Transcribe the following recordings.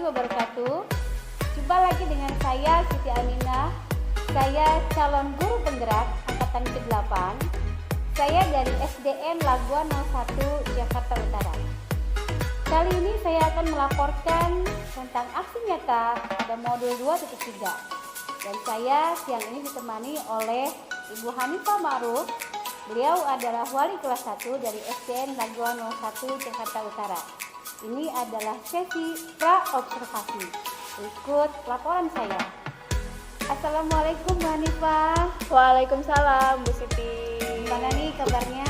wabarakatuh. Jumpa lagi dengan saya Siti Aminah. Saya calon guru penggerak angkatan ke-8. Saya dari SDN Laguan 01 Jakarta Utara. Kali ini saya akan melaporkan tentang aksi nyata pada modul 2.3. Dan saya siang ini ditemani oleh Ibu Hanifah Ma'ruf. Beliau adalah wali kelas 1 dari SDN Laguan 01 Jakarta Utara. Ini adalah sesi pra-observasi. Ikut laporan saya. Assalamualaikum Bu Hanifah. Waalaikumsalam Bu Siti. Gimana nih kabarnya?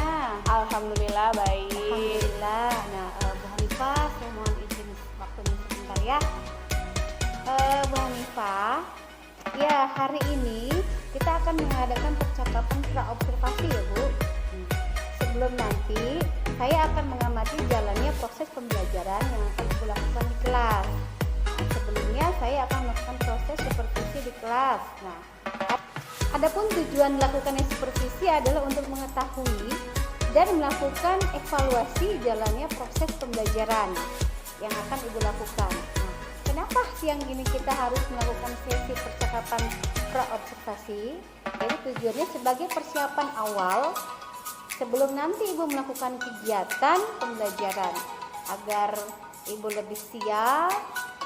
Alhamdulillah baik. Alhamdulillah. Nah, Bu Hanifah, saya mohon izin waktunya sebentar ya. Bu Hanifah, ya hari ini kita akan mengadakan percakapan pra-observasi ya Bu. Sebelum nanti, saya akan mengamati jalannya proses pembelajaran yang akan Ibu lakukan di kelas. Nah, sebelumnya saya akan melakukan proses supervisi di kelas. Nah, adapun tujuan melakukannya supervisi adalah untuk mengetahui dan melakukan evaluasi jalannya proses pembelajaran yang akan Ibu lakukan. Nah, kenapa siang ini kita harus melakukan sesi percakapan pra-observasi? Jadi tujuannya sebagai persiapan awal sebelum nanti Ibu melakukan kegiatan pembelajaran agar Ibu lebih siap,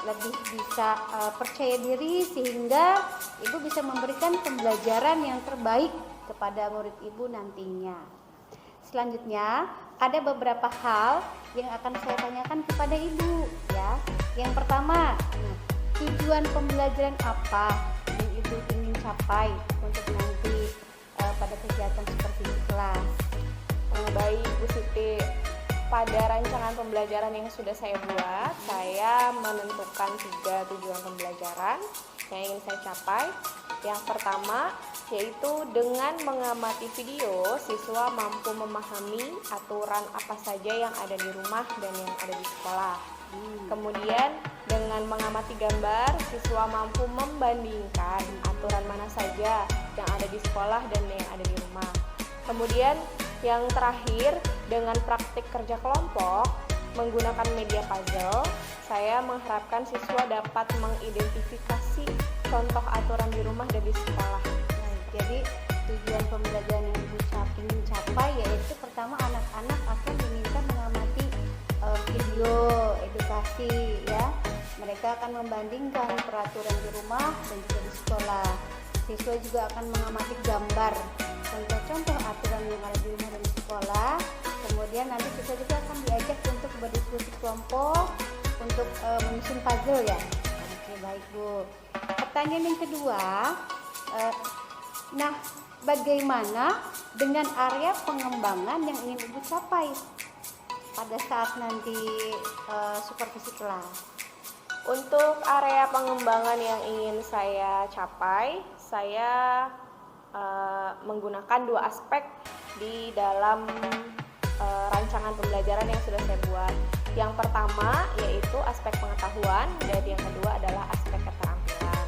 lebih bisa percaya diri sehingga Ibu bisa memberikan pembelajaran yang terbaik kepada murid Ibu nantinya. Selanjutnya, ada beberapa hal yang akan saya tanyakan kepada Ibu ya. Yang pertama, tujuan pembelajaran apa yang Ibu ingin capai untuk nanti pada kegiatan seperti di kelas? Baik Bu Siti, pada rancangan pembelajaran yang sudah saya buat, saya menentukan 3 tujuan pembelajaran yang ingin saya capai. Yang pertama, yaitu dengan mengamati video, siswa mampu memahami aturan apa saja yang ada di rumah dan yang ada di sekolah. Kemudian, dengan mengamati gambar, siswa mampu membandingkan aturan mana saja yang ada di sekolah dan yang ada di rumah. Kemudian, yang terakhir, dengan praktik kerja kelompok menggunakan media puzzle, saya mengharapkan siswa dapat mengidentifikasi contoh aturan di rumah dan di sekolah. Jadi tujuan pembelajaran yang Ibu ingin capai yaitu pertama, anak-anak akan diminta mengamati video edukasi ya. Mereka akan membandingkan peraturan di rumah dan juga di sekolah. Siswa juga akan mengamati gambar contoh-contoh aturan yang ada di rumah dan di sekolah. Kemudian nanti siswa juga akan diajak untuk berdiskusi kelompok untuk menyusun puzzle ya. Oke, baik Bu. Pertanyaan yang kedua, nah bagaimana dengan area pengembangan yang ingin Ibu capai pada saat nanti supervisi kelas? Untuk area pengembangan yang ingin saya capai, saya menggunakan 2 aspek di dalam rancangan pembelajaran yang sudah saya buat. Yang pertama yaitu aspek pengetahuan dan yang kedua adalah aspek keterampilan.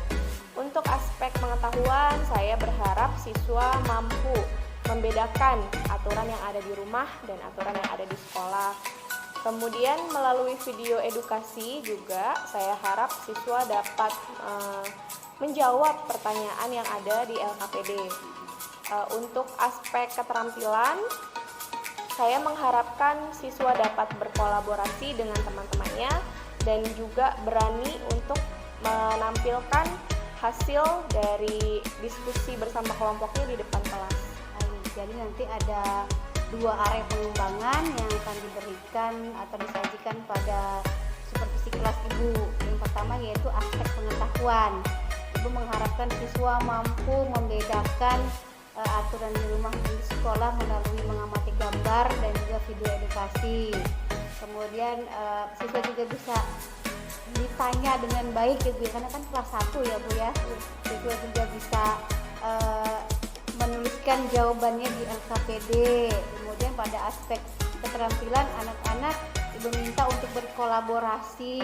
Untuk aspek pengetahuan, saya berharap siswa mampu membedakan aturan yang ada di rumah dan aturan yang ada di sekolah. Kemudian melalui video edukasi juga saya harap siswa dapat menjawab pertanyaan yang ada di LKPD. Untuk aspek keterampilan, saya mengharapkan siswa dapat berkolaborasi dengan teman-temannya dan juga berani untuk menampilkan hasil dari diskusi bersama kelompoknya di depan kelas. Jadi nanti ada 2 area pengembangan yang akan diberikan atau disajikan pada supervisi kelas Ibu. Yang pertama yaitu aspek pengetahuan. Ibu mengharapkan siswa mampu membedakan aturan di rumah dan di sekolah melalui mengamati gambar dan juga video edukasi. Kemudian siswa juga bisa ditanya dengan baik ya Bu, karena kan kelas 1 ya Bu ya. Siswa juga bisa menuliskan jawabannya di LKPD. Kemudian pada aspek keterampilan anak-anak Ibu minta untuk berkolaborasi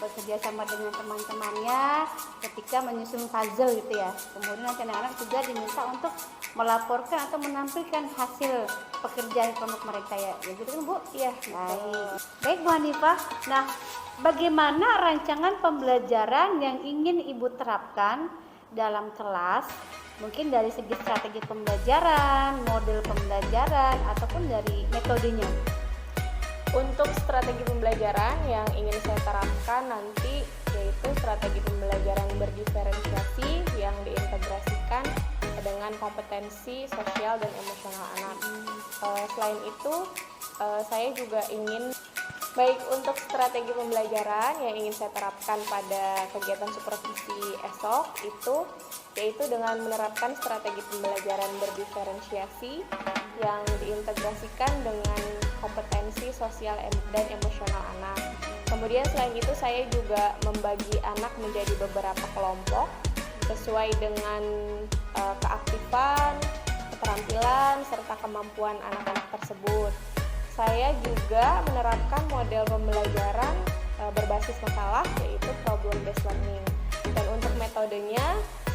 bekerja sama dengan teman-temannya ketika menyusun puzzle gitu ya. Kemudian nanti anak-anak juga diminta untuk melaporkan atau menampilkan hasil pekerjaan kelompok mereka ya. Ya gitu kan Bu? Iya, Baik. Baik Bu Hanifah. Nah, bagaimana rancangan pembelajaran yang ingin Ibu terapkan dalam kelas? Mungkin dari segi strategi pembelajaran, model pembelajaran, ataupun dari metodenya. Untuk strategi pembelajaran yang ingin saya terapkan nanti yaitu strategi pembelajaran berdiferensiasi yang diintegrasikan dengan kompetensi sosial dan emosional anak. Selain itu, saya juga ingin untuk strategi pembelajaran yang ingin saya terapkan pada kegiatan supervisi esok itu yaitu dengan menerapkan strategi pembelajaran berdiferensiasi yang diintegrasikan dengan kompetensi sosial dan emosional anak. Kemudian selain itu saya juga membagi anak menjadi beberapa kelompok sesuai dengan keaktifan, keterampilan, serta kemampuan anak-anak tersebut. Saya juga menerapkan model pembelajaran berbasis masalah yaitu problem based learning. Dan untuk metodenya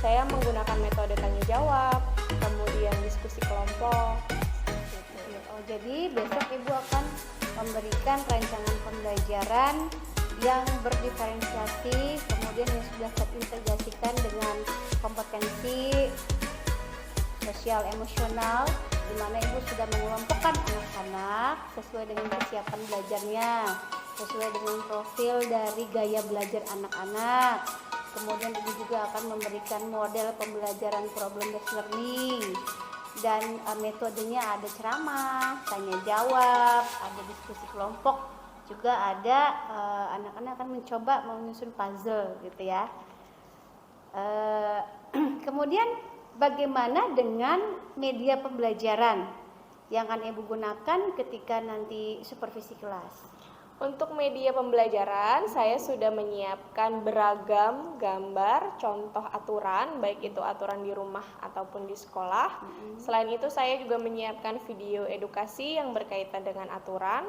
saya menggunakan metode tanya jawab, kemudian diskusi kelompok. Jadi besok Ibu akan memberikan rancangan pembelajaran yang berdiferensiasi, kemudian yang sudah terintegrasikan dengan kompetensi sosial emosional, di mana Ibu sudah mengelompokkan anak-anak sesuai dengan kesiapan belajarnya, sesuai dengan profil dari gaya belajar anak-anak. Kemudian Ibu juga akan memberikan model pembelajaran problem based learning. Dan metodenya ada ceramah, tanya jawab, ada diskusi kelompok, juga ada anak-anak akan mencoba menyusun puzzle gitu ya. Kemudian bagaimana dengan media pembelajaran yang akan Ibu gunakan ketika nanti supervisi kelas? Untuk media pembelajaran, saya sudah menyiapkan beragam gambar, contoh aturan, baik itu aturan di rumah ataupun di sekolah. Selain itu, saya juga menyiapkan video edukasi yang berkaitan dengan aturan.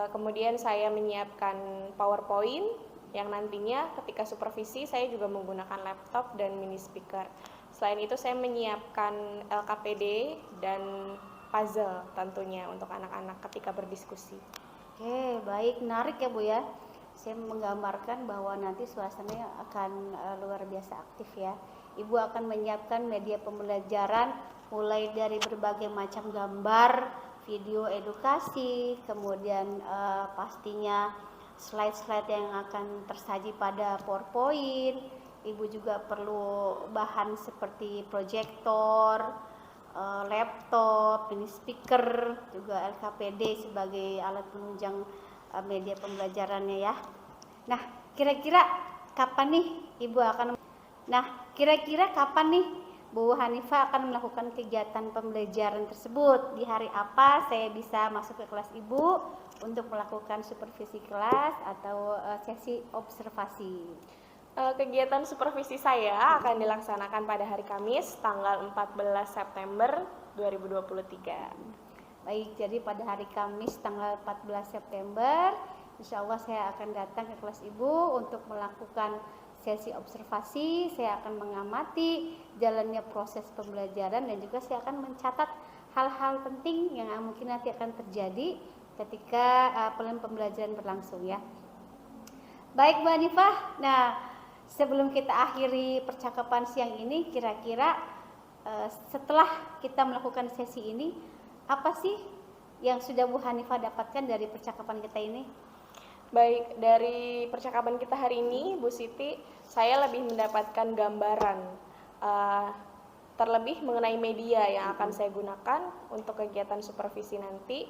Kemudian saya menyiapkan PowerPoint yang nantinya ketika supervisi saya juga menggunakan laptop dan mini speaker. Selain itu, saya menyiapkan LKPD dan puzzle tentunya untuk anak-anak ketika berdiskusi. Oke, baik, menarik ya Bu ya. Saya menggambarkan bahwa nanti suasananya akan luar biasa aktif ya. Ibu akan menyiapkan media pembelajaran mulai dari berbagai macam gambar, video edukasi, kemudian pastinya slide-slide yang akan tersaji pada PowerPoint. Ibu juga perlu bahan seperti proyektor, laptop, mini speaker, juga LKPD sebagai alat penunjang media pembelajarannya ya. Nah, kira-kira kapan nih Bu Hanifah akan melakukan kegiatan pembelajaran tersebut? Di hari apa saya bisa masuk ke kelas Ibu untuk melakukan supervisi kelas atau sesi observasi? Kegiatan supervisi saya akan dilaksanakan pada hari Kamis tanggal 14 September 2023. Baik, jadi pada hari Kamis tanggal 14 September insya Allah saya akan datang ke kelas Ibu untuk melakukan sesi observasi. Saya akan mengamati jalannya proses pembelajaran dan juga saya akan mencatat hal-hal penting yang mungkin nanti akan terjadi ketika pembelajaran berlangsung ya. Baik Bu Hanifah, nah sebelum kita akhiri percakapan siang ini, kira-kira setelah kita melakukan sesi ini, apa sih yang sudah Bu Hanifah dapatkan dari percakapan kita ini? Baik, dari percakapan kita hari ini, Bu Siti, saya lebih mendapatkan gambaran terlebih mengenai media yang akan saya gunakan untuk kegiatan supervisi nanti,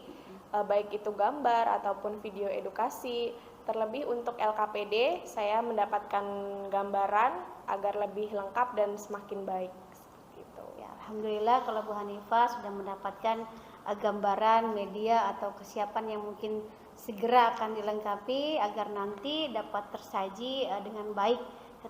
baik itu gambar ataupun video edukasi. Terlebih untuk LKPD, saya mendapatkan gambaran agar lebih lengkap dan semakin baik. Seperti itu. Ya, alhamdulillah kalau Bu Hanifah sudah mendapatkan gambaran media atau kesiapan yang mungkin segera akan dilengkapi agar nanti dapat tersaji dengan baik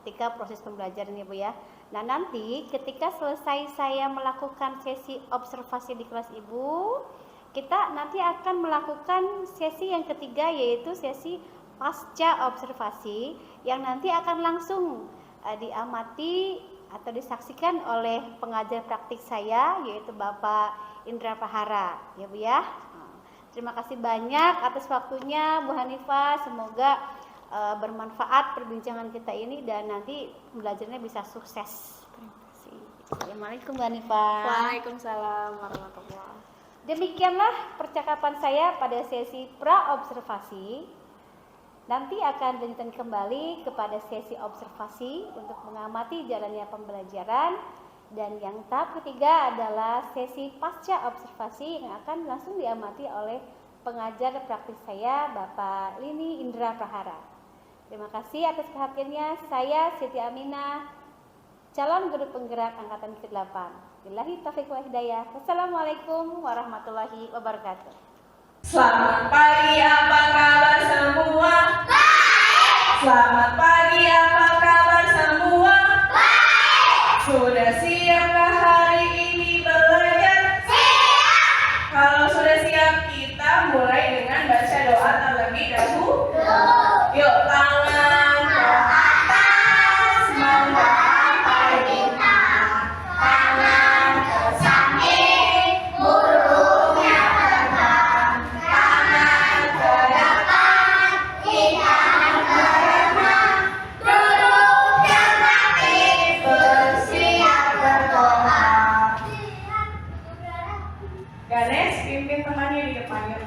ketika proses pembelajaran ya Bu ya. Nah nanti ketika selesai saya melakukan sesi observasi di kelas Ibu, kita nanti akan melakukan sesi yang ketiga yaitu sesi pasca observasi yang nanti akan langsung diamati atau disaksikan oleh pengajar praktik saya, yaitu Bapak Indra Prahara, ya Bu ya. Terima kasih banyak atas waktunya Bu Hanifah, semoga bermanfaat perbincangan kita ini dan nanti belajarnya bisa sukses. Terima kasih. Assalamualaikum Bu Hanifah. Waalaikumsalam warahmatullahi wabarakatuh. Demikianlah percakapan saya pada sesi pra-observasi. Nanti akan dilanjutkan kembali kepada sesi observasi untuk mengamati jalannya pembelajaran. Dan yang tahap ketiga adalah sesi pasca observasi yang akan langsung diamati oleh pengajar praktik saya, Bapak Lini Indra Prahara. Terima kasih atas perhatiannya. Saya Siti Aminah, calon guru penggerak angkatan ke-8. Billahi taufiq wal hidayah. Wassalamualaikum warahmatullahi wabarakatuh. Selamat pagi, apa kabar semua? Baik. Selamat pagi, apa kabar semua? Baik. Sudah siapkah hari ini belajar? Siap. Kalau sudah siap, kita mulai dengan baca doa terlebih dahulu. Yuk, tangan ke atas, menggapai kita. Tangan ke samping, burungnya terbang. Tangan ke depan, ikan berenang. Duduk yang rapi, bersiap berdoa. Ganes, pimpin temannya di depan yuk.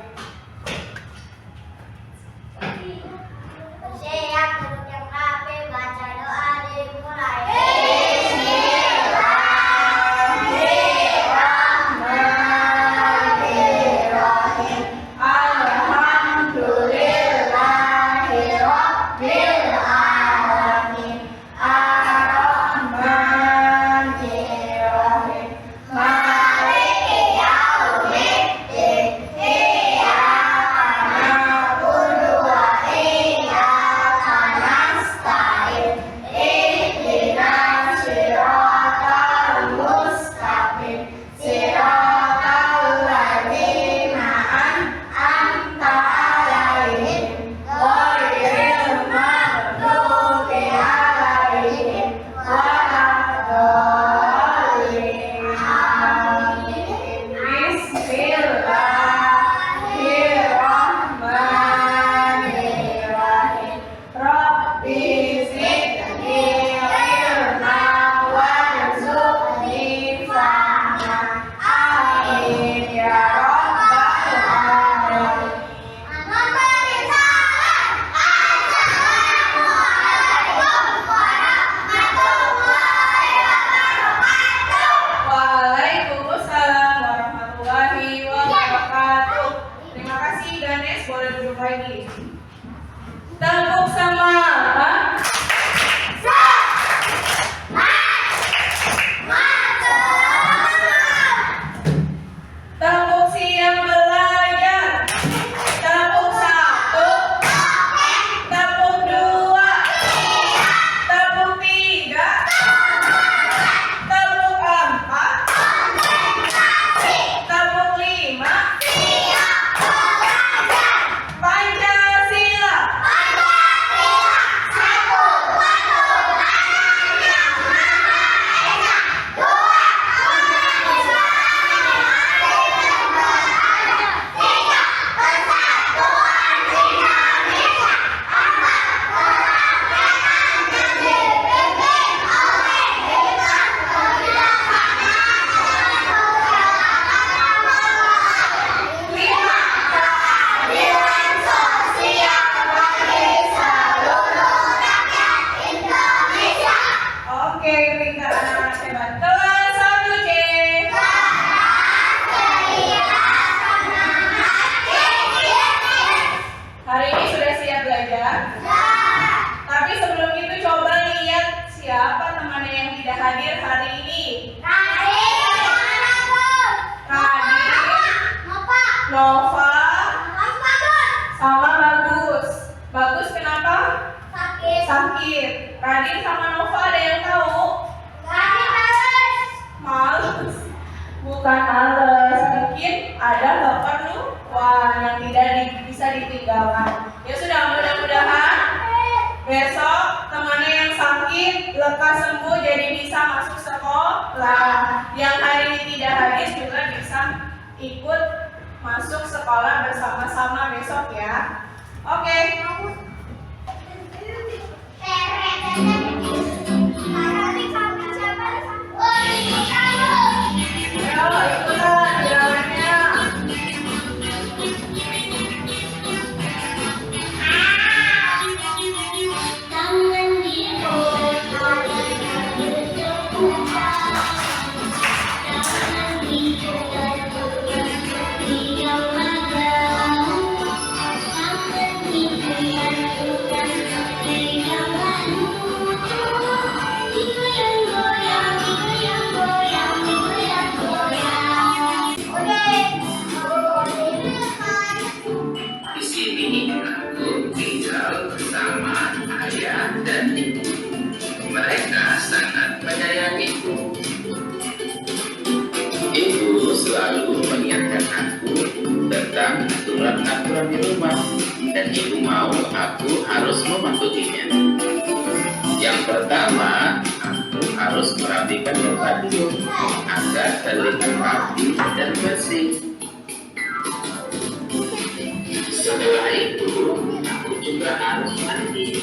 Bersiap, duduk yang rapi, baca doa dimulai. Bismillahirrahmanirrahim. Alhamdulillahirabbil alamin. Ar-Rahmanirrahim. Maliki yaumiddin. Iyyaka na'budu wa iyyaka nasta'in. Ihdinas siratal mustaqim. Siratal ladzina an'amta 'alaihim ghairil maghdubi 'alaihim waladdallin. Amin. Bismillahirrahmanirrahim. Rabbi zidni ilman warzuqni fahma. Amin ya rabbal alamin. Memberi salam. Assalamualaikum warahmatullahi wabarakatuh. Waalaikumsalam warahmatullahi wabarakatuh. Terima kasih Ganes, boleh duduk lagi. Tepuk semangat. Tepuk siap belajar. Tepuk satu. Tepuk dua. Tepuk tiga. Tepuk empat. Tepuk lima. Pancasila. Oke, pintar anak-anak hebat. Kelas 1C. Hari ini sudah siap belajar? Tapi sebelum itu coba lihat siapa temannya yang tidak hadir hari ini. Radit, Nova, sama Bagus. Bagus kenapa? Sakit. Radit sama Nova ada yang tahu? Males. Bukan males, mungkin ada keperluan yang tidak bisa ditinggalkan. Ya sudah, mudah-mudahan lekas sembuh jadi bisa masuk sekolah. Yang hari ini tidak hadir juga bisa ikut masuk sekolah bersama-sama besok ya. Oke. Ayo ikutan jalannya. Di sini aku tinggal bersama ayah dan ibu. Mereka sangat menyayangiku. Ibu selalu mengingatkan aku tentang aturan-aturan di rumah, dan ibu mau aku harus mematuhinya. Yang pertama, aku harus merapikan tempat tidur agar terlihat rapi dan bersih. Setelah itu, aku juga harus mandi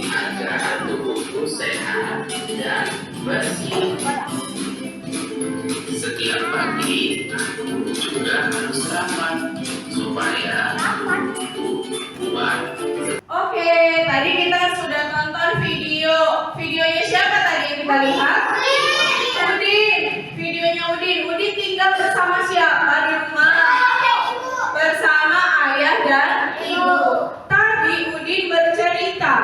agar tubuhku sehat dan bersih. Setiap pagi, aku juga harus sarapan supaya tubuhku kuat. Oke, tadi kita sudah tonton video. Videonya siapa tadi yang kita lihat? Udin. Videonya Udin. Udin tinggal bersama siapa di rumah? Bersama ayah dan ibu. Tadi Udin bercerita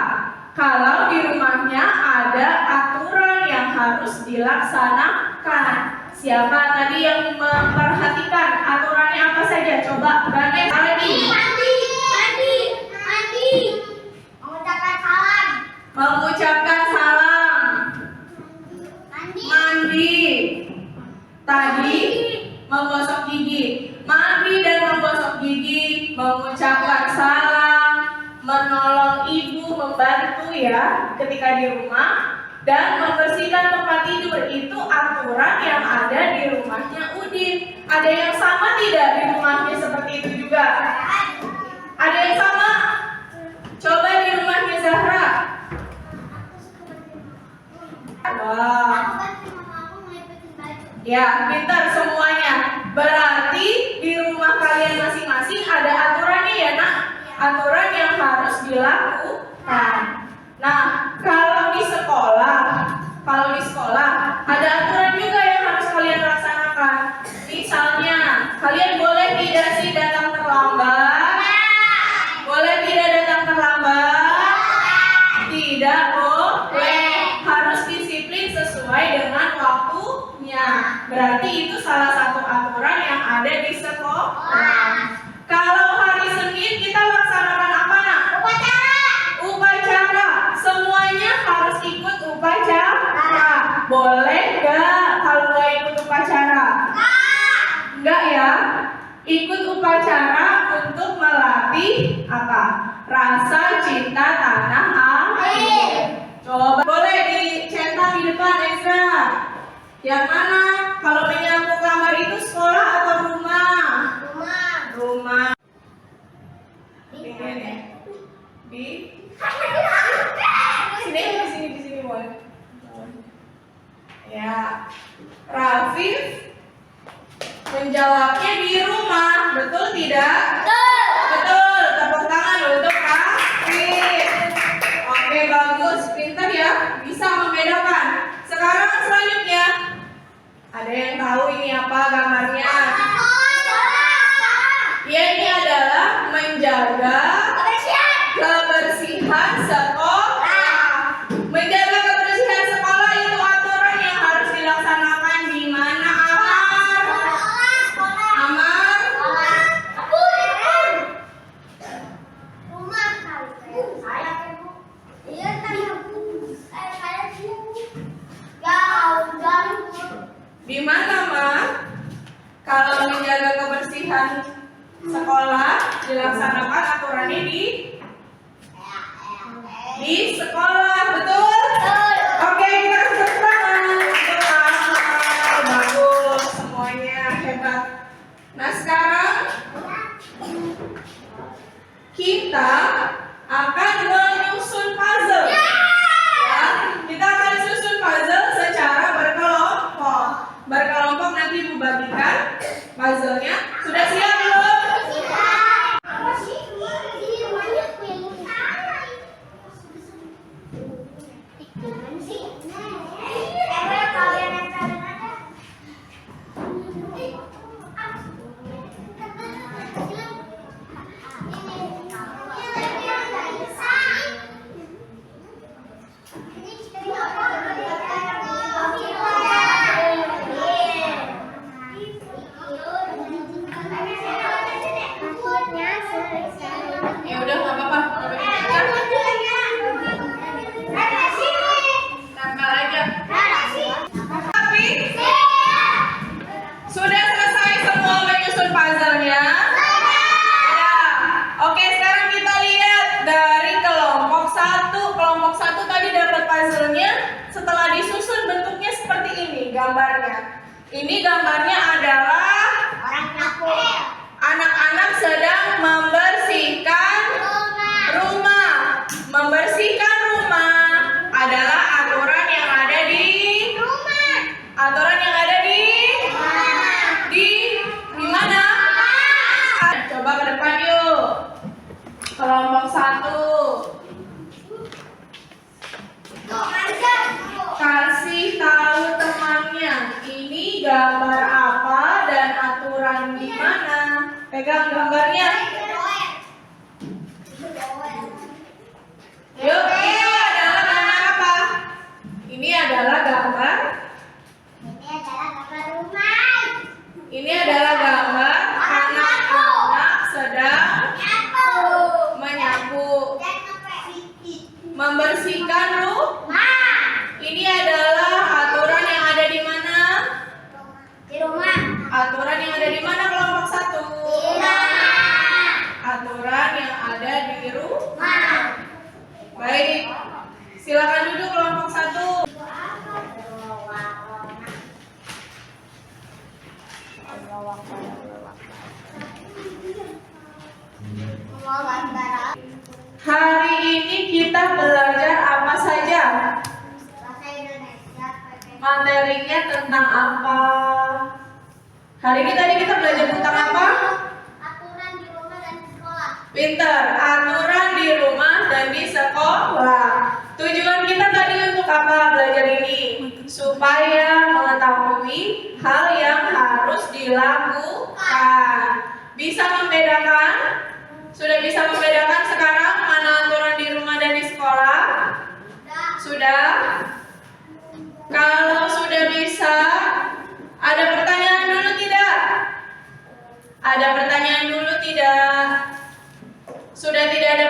kalau di rumahnya ada aturan yang harus dilaksanakan. Siapa tadi yang memperhatikan aturannya apa saja? Coba Ganes, Aldi. Mengucapkan salam. Mandi. Tadi menggosok gigi. Mandi dan menggosok gigi, mengucapkan salam, menolong ibu, membantu ya ketika di rumah, dan membersihkan tempat tidur. Itu aturan yang ada di rumahnya Udin. Ada yang sama tidak di rumahnya seperti itu juga? Ada yang sama? Coba di rumahnya Zahra. Wah. Ya, pintar semuanya. Berarti di rumah kalian masing-masing ada aturannya ya, Nak? Aturan yang harus dilakukan. Nah, kalau di sekolah ada aturan juga yang harus kalian laksanakan. Misalnya, kalian boleh tidak sih datang terlambat? Boleh tidak datang terlambat? Tidak boleh. Harus disiplin sesuai dengan waktunya. Berarti itu salah satu aturan yang ada di sekolah. Kalau hari Senin kita laksanakan apa, Nak? Upacara. Semuanya harus ikut upacara. Boleh gak kalau nggak ikut upacara? Enggak ya. Ikut upacara untuk melatih apa? Rasa cinta tanah air. Coba boleh dicetak di depan, Ezra. Yang mana? Kalau menyapu kamar itu sekolah atau rumah? Rumah. Ini ya. Di sini boleh. Ya. Rafif menjawabnya di rumah, betul tidak? Betul. Tepuk tangan untuk Rafif. Oke, bagus, pintar ya, bisa membedakan. Sekarang selanjutnya, ada yang tahu ini apa gambarnya? Ya, ini adalah menjaga kebersihan sekolah. Menjaga kebersihan sekolah itu aturan yang harus dilaksanakan di mana, Amar? Amar? Di mana, Ma? Kalau menjaga kebersihan sekolah dilaksanakan aturannya di sekolah, betul? Oke, kita kita akan menyusun puzzle. Ya, kita akan susun puzzle secara berkelompok. Berkelompok nanti Ibu bagikan puzzle-nya. Sudah siap belum? Ya udah nggak apa-apa. Tempel aja. Tapi sudah selesai semua menyusun puzzle-nya? Ya. Oke, sekarang kita lihat dari kelompok 1. Kelompok 1 tadi dapat puzzle-nya. Setelah disusun bentuknya seperti ini gambarnya. Ini gambarnya adalah anak-anak sedang membersihkan rumah. Membersihkan rumah adalah aturan yang ada di mana? Coba ke depan yuk. Kelompok 1. Kasih tahu temannya ini gambar apa dan aturan di mana. Pegang gambarnya. Yuk, ini adalah gambar apa? Ini adalah gambar. Ini adalah gambar anak-anak sedang menyapu, membersihkan rumah. Ini adalah aturan yang ada di mana? Aturan yang ada di mana kelompok 1? Aturan yang ada di rumah. Baik, silakan duduk kelompok 1. Hari ini kita belajar apa saja? Materinya tentang apa? Hari ini tadi kita belajar tentang apa? Aturan di rumah dan di sekolah. Pinter, aturan di rumah dan di sekolah. Tujuan kita tadi untuk apa belajar ini? Supaya mengetahui hal yang harus dilakukan. Bisa membedakan? Sudah bisa membedakan sekarang mana aturan di rumah dan di sekolah? Sudah? Kalau sudah bisa, ada pertanyaan dulu tidak? Ada pertanyaan dulu tidak? Sudah tidak ada